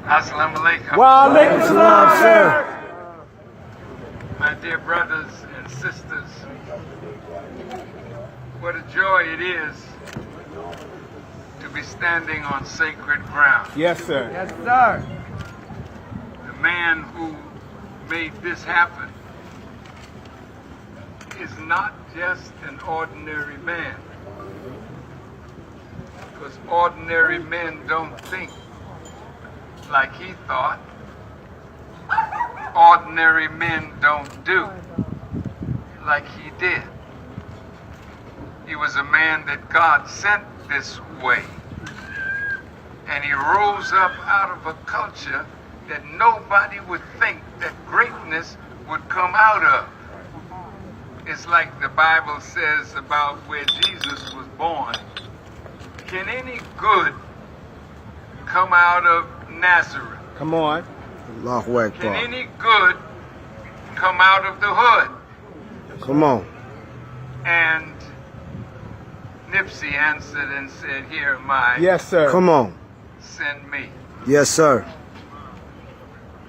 Assalamu alaikum. Wa alaikum salam, sir. My dear brothers and sisters, what a joy it is to be standing on sacred ground. Yes, sir. Yes, sir. The man who made this happen is not just an ordinary man, because ordinary men don't think like he thought. Ordinary men don't do like he did. He was a man that God sent this way. And he rose up out of a culture that nobody would think that greatness would come out of. It's like the Bible says about where Jesus was born. Can any good come out of Nazareth? Come on. Allahu Akbar. Can any good come out of the hood? Come on. And Nipsey answered and said, "Here am I. Yes, sir. Come on. Send me." Yes, sir.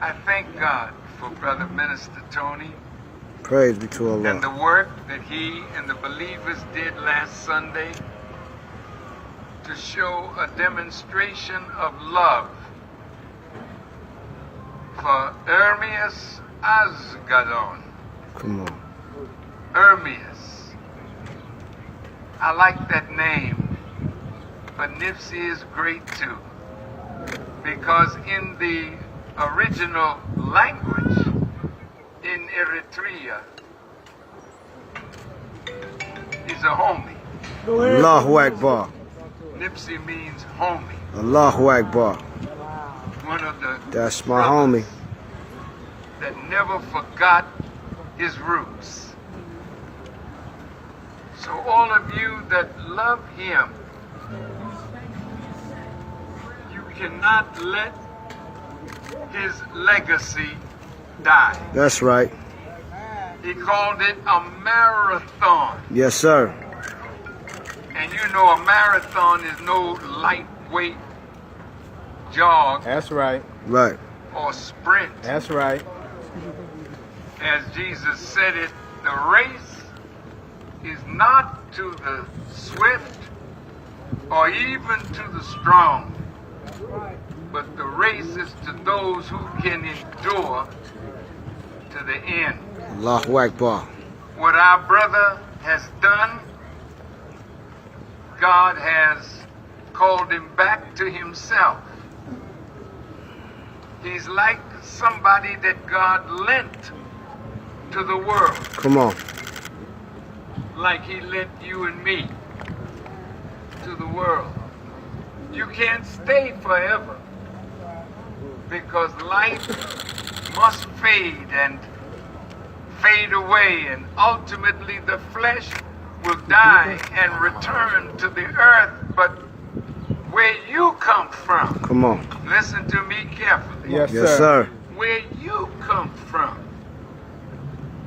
I thank God for Brother Minister Tony Praise be to and Allah. the work that he and the believers did last Sunday to show a demonstration of love for Ermias Asgadon. Come on. Ermias. I like that name, but Nipsey is great too, because in the original language in Eritrea, he's a homie. Allahu Akbar. Nipsey means homie. Allahu Akbar. One of the That's my brothers homie. that never forgot his roots. So all of you that love him, you cannot let his legacy die. That's right. He called it a marathon. Yes, sir. And you know a marathon is no lightweight jog That's right. Right. or sprint. That's right. As Jesus said it, the race is not to the swift or even to the strong, but the race is to those who can endure to the end. Allahu Akbar. What our brother has done, God has called him back to himself. He's like somebody that God lent to the world, Come on. like he lent you and me to the world. You can't stay forever, because life must fade and fade away, and ultimately the flesh will die and return to the earth. But where you come from, Come on. listen to me carefully. Yes, Yes, sir. Where you come from,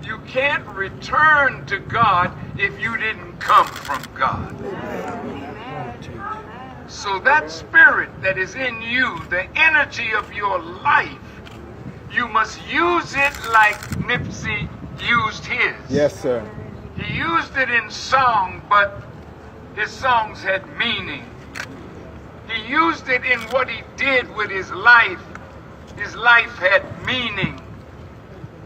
you can't return to God if you didn't come from God. So that spirit that is in you, the energy of your life, you must use it like Nipsey used his. Yes, sir. He used it in song, but his songs had meaning. He used it in what he did with his life. His life had meaning.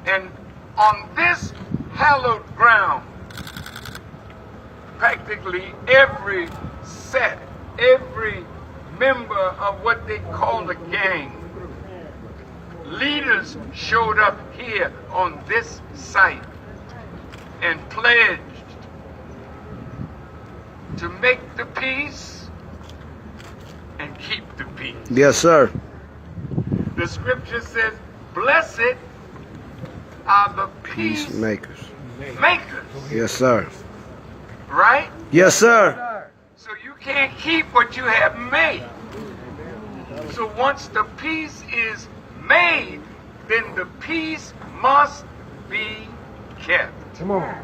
And on this hallowed ground, practically every set, every member of what they call a gang, leaders showed up here on this site and pledged to make the peace and keep the peace. Yes, sir. The scripture says, blessed are the Peacemakers. peacemakers, Yes, sir. right? Yes, sir. So you can't keep what you have made. So once the peace is made, then the peace must be kept. Come on.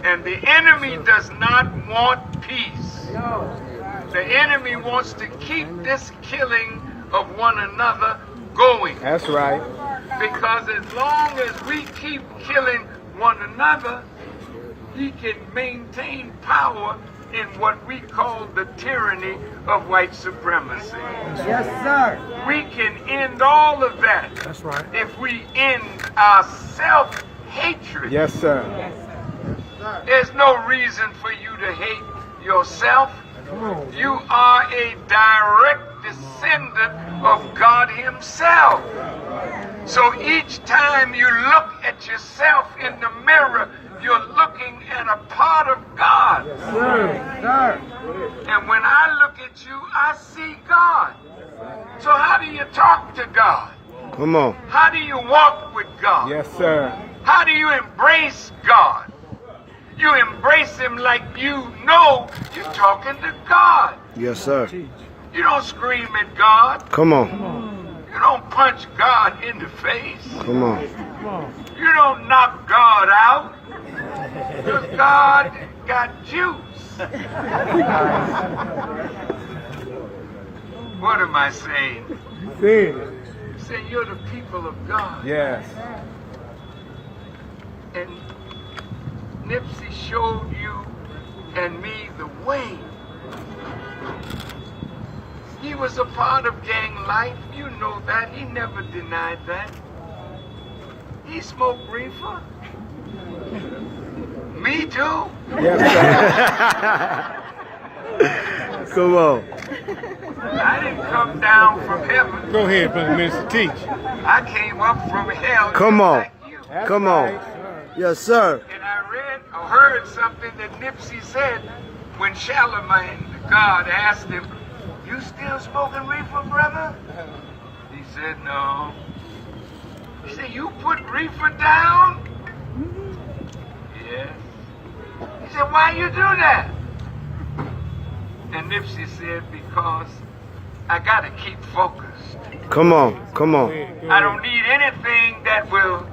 And the enemy does not want peace. The enemy wants to keep this killing of one another going. That's right. Because as long as we keep killing one another, he can maintain power in what we call the tyranny of white supremacy. Yes, sir. We can end all of that. That's right. If we end our self-hatred. Yes, sir. There's no reason for you to hate yourself. You are a direct descendant of God himself. So each time you look at yourself in the mirror, you're looking at a part of God. Sir. And when I look at you, I see God. So how do you talk to God? Come on. How do you walk with God? Yes, sir. How do you embrace God? You embrace him like you know you're talking to God. Yes, sir. You don't scream at God. Come on. You don't punch God in the face. Come on. You don't knock God out. Because God got juice. What am I saying? See. Say you're the people of God. Yes. And Nipsey showed you and me the way. He was a part of gang life. You know that. He never denied that. He smoked reefer. Me too. Yes, sir. Come on. I didn't come down from heaven. Go ahead, Brother Minister. Teach. I came up from hell. Come on. Like you. Come on. Yes, sir. And I read or heard something that Nipsey said when Charlemagne, God, asked him, "You still smoking reefer, brother?" He said, "No." He said, "You put reefer down?" Yes. He said, "Why you do that?" And Nipsey said, "Because I got to keep focused. Come on. Come on. I don't need anything that will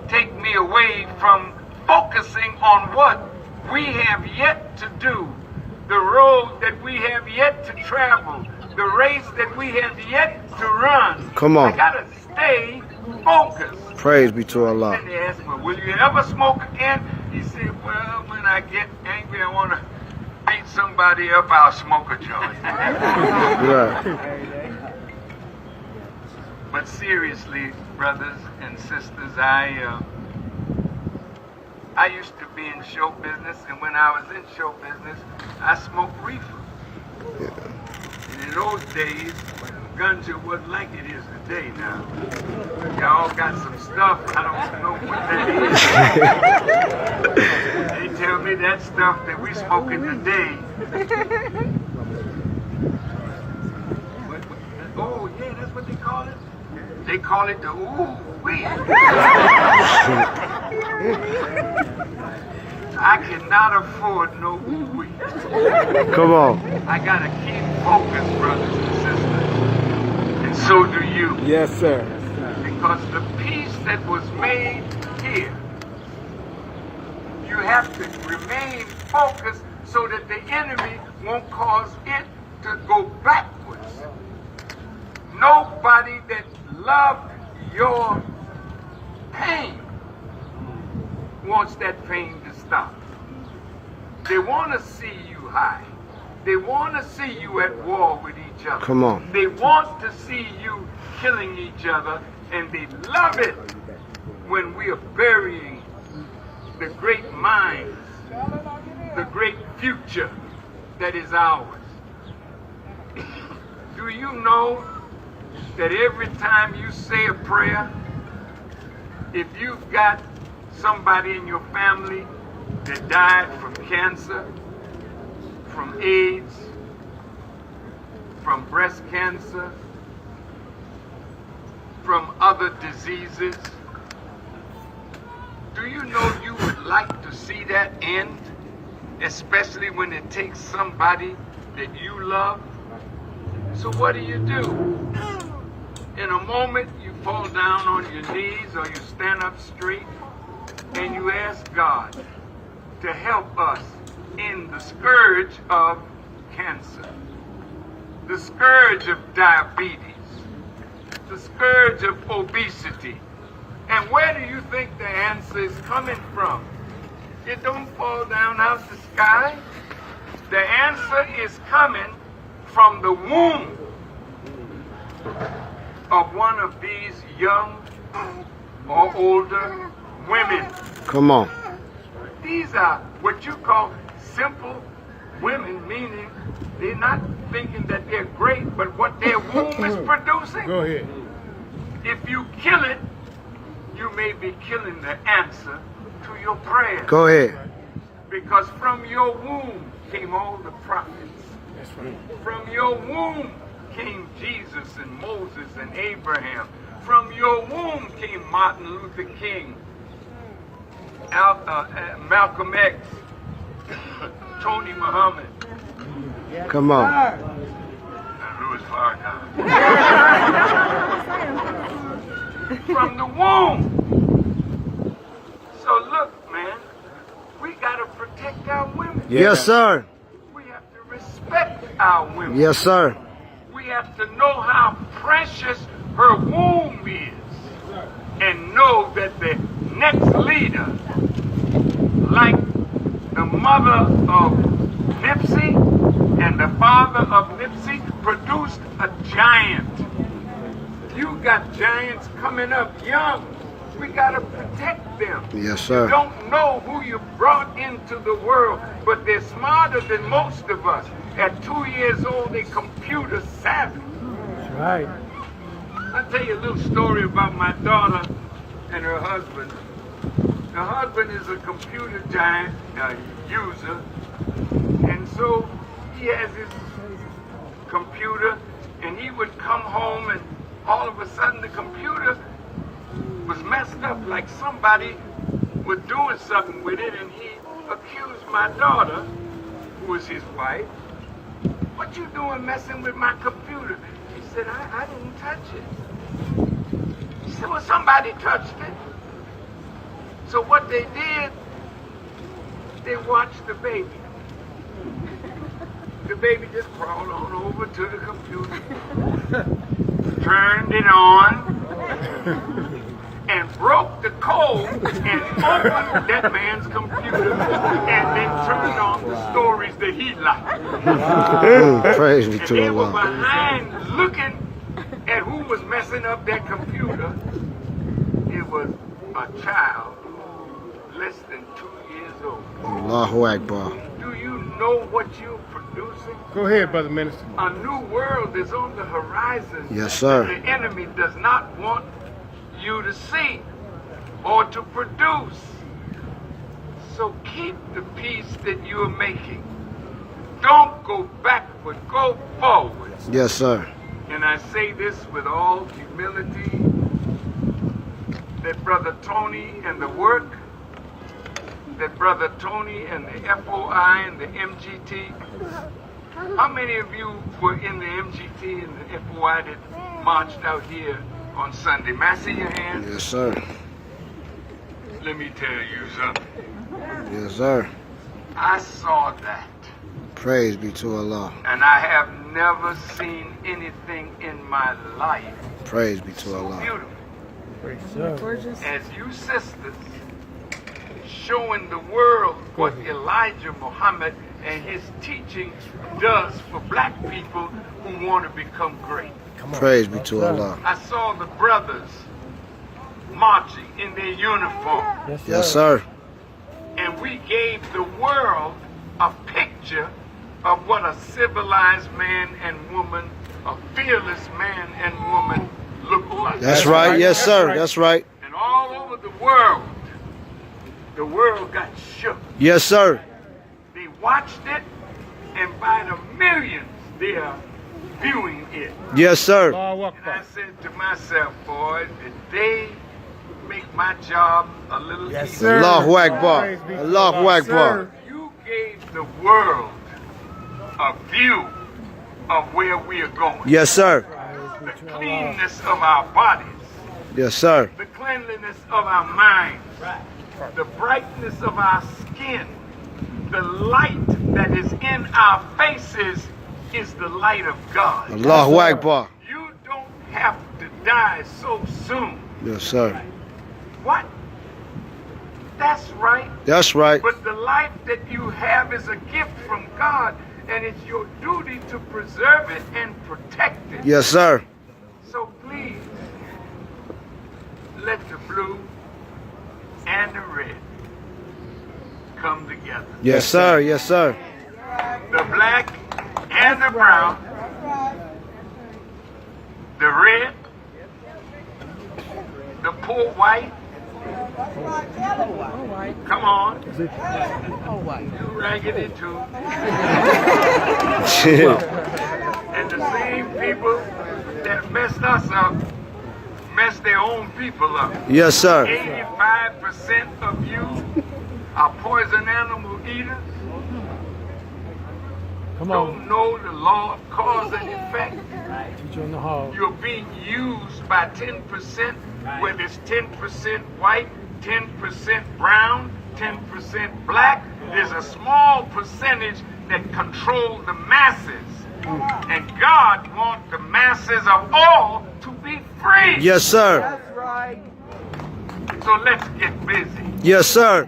take me away from focusing on what we have yet to do, the road that we have yet to travel, the race that we have yet to run." Come on. I got to stay focused. Praise be to Allah. And they asked me, "Will you ever smoke again?" He said, "Well, when I get angry, I want to beat somebody up, I'll smoke a joint." Right. But seriously, brothers and sisters, I used to be in show business, and when I was in show business, I smoked reefer. And in those days, ganja wasn't like it is today now. Y'all got some stuff, I don't know what that is. They tell me that stuff that we smoking today. Oh yeah, that's what they call it? They call it the ooh-wee. I cannot afford no ooh-wee. Come on. I gotta keep focused, brothers and sisters. And so do you. Yes, sir. Because the peace that was made here, you have to remain focused so that the enemy won't cause it to go backwards. Nobody that loved your pain wants that pain to stop. They want to see you high. They want to see you at war with each other. Come on. They want to see you killing each other, and they love it when we are burying the great minds, the great future that is ours. Do you know that every time you say a prayer, if you've got somebody in your family that died from cancer, from AIDS, from breast cancer, from other diseases, do you know you would like to see that end? Especially when it takes somebody that you love? So what do? In a moment, you fall down on your knees or you stand up straight and you ask God to help us in the scourge of cancer. the scourge of diabetes, the scourge of obesity. And where do you think the answer is coming from? It don't fall down out the sky. The answer is coming from the womb of one of these young or older women. Come on. These are what you call simple women, meaning they're not thinking that they're great, but what their womb is producing. Go ahead. If you kill it, you may be killing the answer to your prayer. Go ahead. Because from your womb came all the prophets. That's right. From your womb came Jesus and Moses and Abraham. From your womb came Martin Luther King, Malcolm X, Tony Muhammad, Come on. and Louis Farrakhan. From the womb. So look, man, we got to protect our women. Yes, sir. We have to respect our women. Yes, sir. We have to know how precious her womb is and know that the next leader, like the mother of Nipsey and the father of Nipsey, produced a giant. You got giants coming up young. We got to protect them. Yes, You sir. don't know who you brought into the world, but they're smarter than most of us. At 2 years old, they're computer savvy. That's right. I'll tell you a little story about my daughter and her husband. The husband is a computer giant user, and so he has his computer, and he would come home, and all of a sudden the computer was messed up, like somebody was doing something with it, and he accused my daughter, who was his wife, "What you doing messing with my computer?" He said, I didn't touch it. He said, well, somebody touched it. So what they did, they watched the baby. The baby just crawled on over to the computer, turned it on, and broke the code and opened that man's computer and then turned on the stories that he liked. Praise be And to they were Allah. behind looking at who was messing up that computer. It was a child less than 2 years old. Allahu Akbar. Do you know what you're producing? Go ahead, Brother Minister. A new world is on the horizon. Yes, sir. The enemy does not want you to see or to produce. So keep the peace that you are making. Don't go backward, go forward. Yes, sir. And I say this with all humility, that Brother Tony and the work, that Brother Tony and the FOI and the MGT, how many of you were in the MGT and the FOI that marched out here on Sunday? May I see your hands? Yes, sir. Let me tell you something. Yes, sir. I saw that, Praise be to Allah. and I have never seen anything in my life Praise be to so Allah. beautiful Sir. as you sisters showing the world what Elijah Muhammad and his teaching does for black people who want to become great. Praise be to Allah. I saw the brothers marching in their uniform, Yes, sir. and we gave the world a picture of what a civilized man and woman, a fearless man and woman look like. That's right. Yes, sir. That's right. And all over the world got shook. Yes, sir. They watched it, and by the millions, they are viewing it. Yes, sir. Allahu And I Akbar. said to myself, boy, did they make my job a little Yes, easier? sir. Allahu Akbar. Praise be to Allahu Allah. Akbar. Sir. You gave the world a view of where we are going. Yes, sir. The cleanness of our bodies, Yes, sir. the cleanliness of our minds, the brightness of our skin, the light that is in our faces is the light of God. Allahu Akbar. You don't have to die so soon. Yes, sir. What? That's right. That's right. But the life that you have is a gift from God, and it's your duty to preserve it and protect it. Yes, sir. So please, let the blue and the red come together. Yes, sir. Yes, sir. The black and the brown, the red, the poor white. Come on. You raggedy too. And the same people that messed us up messed their own people up. Yes, sir. 85% of you are poison animal eaters. Come on. Don't know the law of cause and effect. Teach you in the hall. You're being used by 10%, whether it's 10% white, 10% brown, 10% black. There's a small percentage that control the masses. And God wants the masses of all to be free. Yes, sir. That's right. So let's get busy. Yes, sir.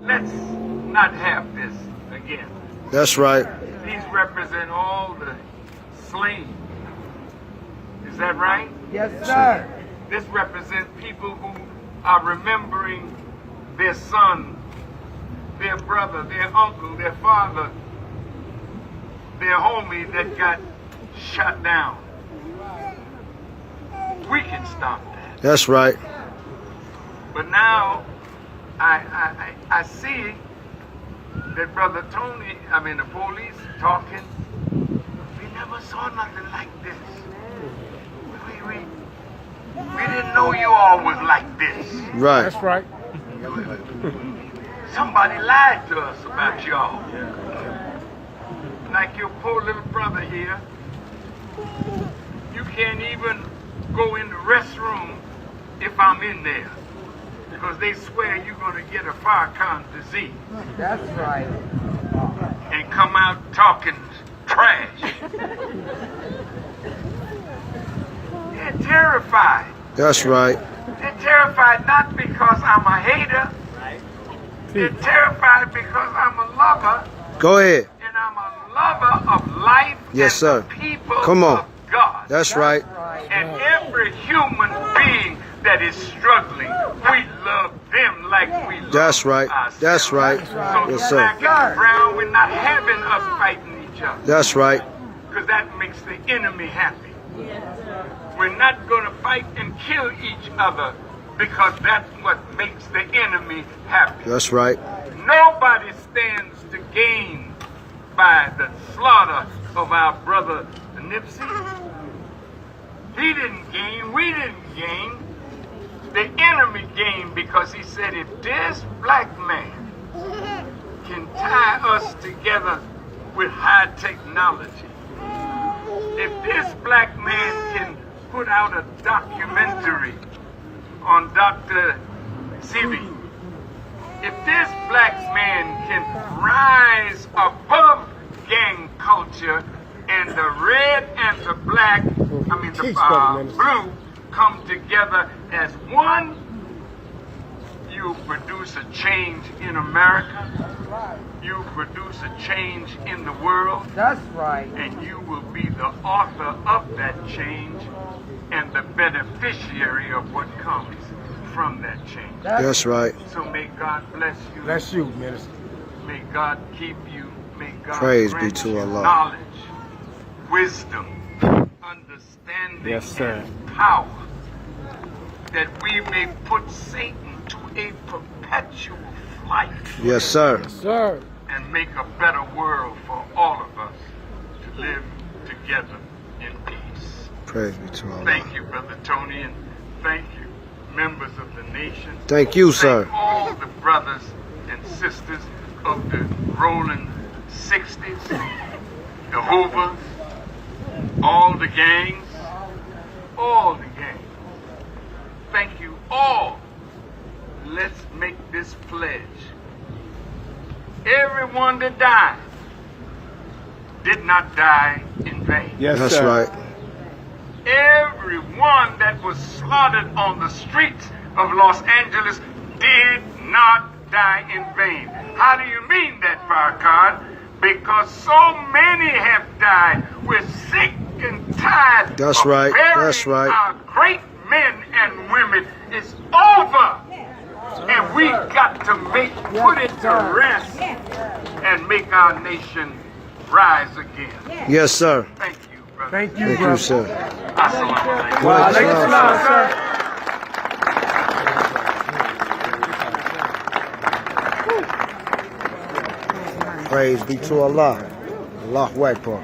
Let's not have this again. That's right. These represent all the slain. Is that right? Yes, sir. This represents people who are remembering their son, their brother, their uncle, their father, their homie that got shot down. We can stop that. That's right. But now I see that Brother Tony, the police talking, we never saw nothing like this. We didn't know you all was like this. Right. That's right. Somebody lied to us about y'all. Like your poor little brother here. You can't even go in the restroom if I'm in there. Because they swear you're going to get a FARRAKHAN disease. That's right. And come out talking trash. They're terrified. That's right. They're terrified not because I'm a hater. They're terrified because I'm a lover. Go ahead. And I'm a lover of life Yes, and sir. the people Come on. of God. That's right. And every human being that is struggling, we love them like we love That's right. ourselves. That's right. So Yes, black sir. and brown, we're not having us fighting each other. That's right. Because that makes the enemy happy. We're not going to fight and kill each other because that's what makes the enemy happy. That's right. Nobody stands to gain by the slaughter of our brother Nipsey. He didn't gain, we didn't gain. The enemy gained because he said if this black man can tie us together with high technology, if this black man can put out a documentary on Dr. Sebi, if this black man can rise above gang culture and the red and the black, the blue come together as one, you produce a change in America. You produce a change in the world. That's right. And you will be the author of that change and the beneficiary of what comes from that change. That's right. So may God bless you. Bless you, minister. May God keep you. May God Praise be grant to you Allah. knowledge, wisdom, understanding, Yes, sir. and power, that we may put Satan to a perpetual flight. Yes, sir. Sir. And make a better world for all of us to live together in peace. Praise be to Allah. Thank you, Brother Tony, and thank you, members of the nation. Thank you, sir. Thank all the brothers and sisters of the rolling 60s, the Hoovers, all the gangs, all the gangs. Thank you all. Let's make this pledge. Everyone that died, did not die in vain. Yes, That's sir. right. Everyone that was slaughtered on the streets of Los Angeles did not die in vain. How do you mean that, Farrakhan? Because so many have died. We're sick and tired That's of right. burying That's right. our great men and women. It's over. And we got to put it to rest and make our nation rise again. Yes, sir. Thank you, brother. Thank you, Thank brother. you, sir. Assalamu alaikum. Wa alaikum Waalaikum salam, sir. Praise be to Allah. Allahu Akbar.